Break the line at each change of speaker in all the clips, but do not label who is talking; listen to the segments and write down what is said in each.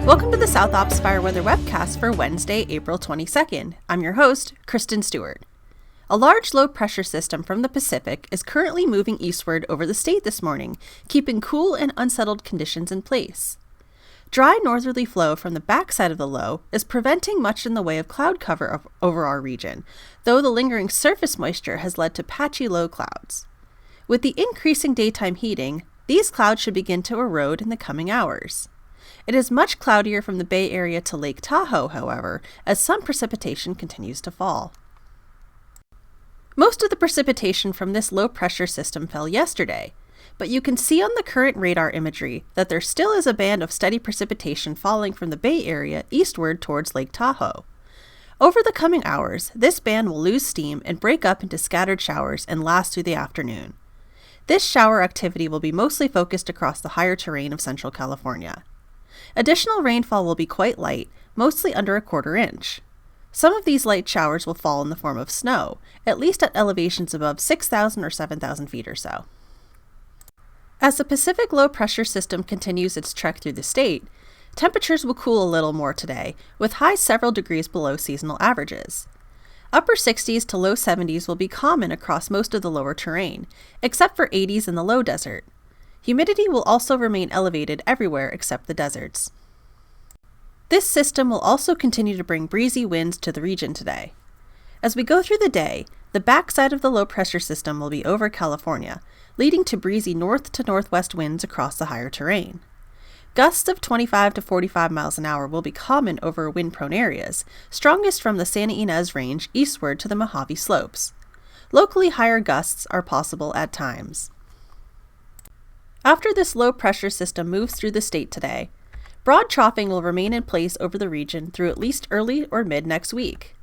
Welcome to the South Ops Fire Weather Webcast for Wednesday, April 22nd. I'm your host, Kristen Stewart. A large low-pressure system from the Pacific is currently moving eastward over the state this morning, keeping cool and unsettled conditions in place. Dry northerly flow from the backside of the low is preventing much in the way of cloud cover over our region, though the lingering surface moisture has led to patchy low clouds. With the increasing daytime heating, these clouds should begin to erode in the coming hours. It is much cloudier from the Bay Area to Lake Tahoe, however, as some precipitation continues to fall. Most of the precipitation from this low-pressure system fell yesterday, but you can see on the current radar imagery that there still is a band of steady precipitation falling from the Bay Area eastward towards Lake Tahoe. Over the coming hours, this band will lose steam and break up into scattered showers and last through the afternoon. This shower activity will be mostly focused across the higher terrain of Central California. Additional rainfall will be quite light, mostly under a quarter inch. Some of these light showers will fall in the form of snow, at least at elevations above 6,000 or 7,000 feet or so. As the Pacific low-pressure system continues its trek through the state, temperatures will cool a little more today, with highs several degrees below seasonal averages. Upper 60s to low 70s will be common across most of the lower terrain, except for 80s in the low desert. Humidity will also remain elevated everywhere except the deserts. This system will also continue to bring breezy winds to the region today. As we go through the day, the backside of the low-pressure system will be over California, leading to breezy north to northwest winds across the higher terrain. Gusts of 25 to 45 miles an hour will be common over wind-prone areas, strongest from the Santa Ynez Range eastward to the Mojave Slopes. Locally higher gusts are possible at times. After this low-pressure system moves through the state today, broad troughing will remain in place over the region through at least early or mid next week.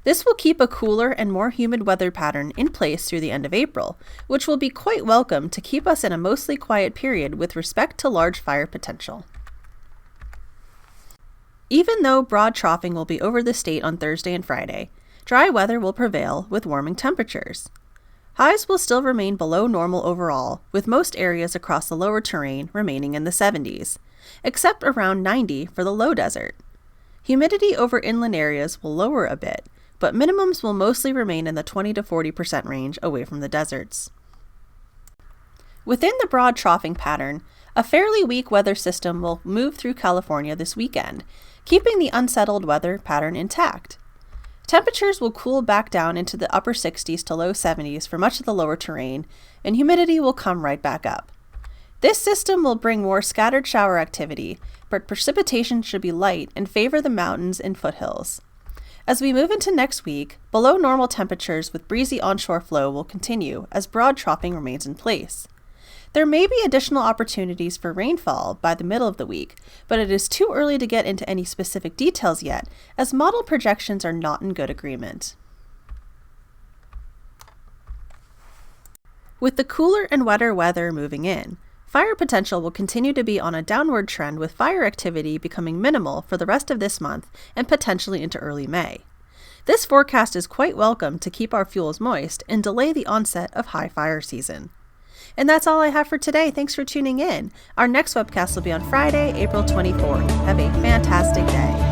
This will keep a cooler and more humid weather pattern in place through the end of April, which will be quite welcome to keep us in a mostly quiet period with respect to large fire potential. Even though broad troughing will be over the state on Thursday and Friday, dry weather will prevail with warming temperatures. Highs will still remain below normal overall, with most areas across the lower terrain remaining in the 70s, except around 90 for the low desert. Humidity over inland areas will lower a bit, but minimums will mostly remain in the 20 to 40% range away from the deserts. Within the broad troughing pattern, a fairly weak weather system will move through California this weekend, keeping the unsettled weather pattern intact. Temperatures will cool back down into the upper 60s to low 70s for much of the lower terrain, and humidity will come right back up. This system will bring more scattered shower activity, but precipitation should be light and favor the mountains and foothills. As we move into next week, below normal temperatures with breezy onshore flow will continue as broad troughing remains in place. There may be additional opportunities for rainfall by the middle of the week, but it is too early to get into any specific details yet, as model projections are not in good agreement. With the cooler and wetter weather moving in, fire potential will continue to be on a downward trend, with fire activity becoming minimal for the rest of this month and potentially into early May. This forecast is quite welcome to keep our fuels moist and delay the onset of high fire season. And that's all I have for today. Thanks for tuning in. Our next webcast will be on Friday, April 24th. Have a fantastic day.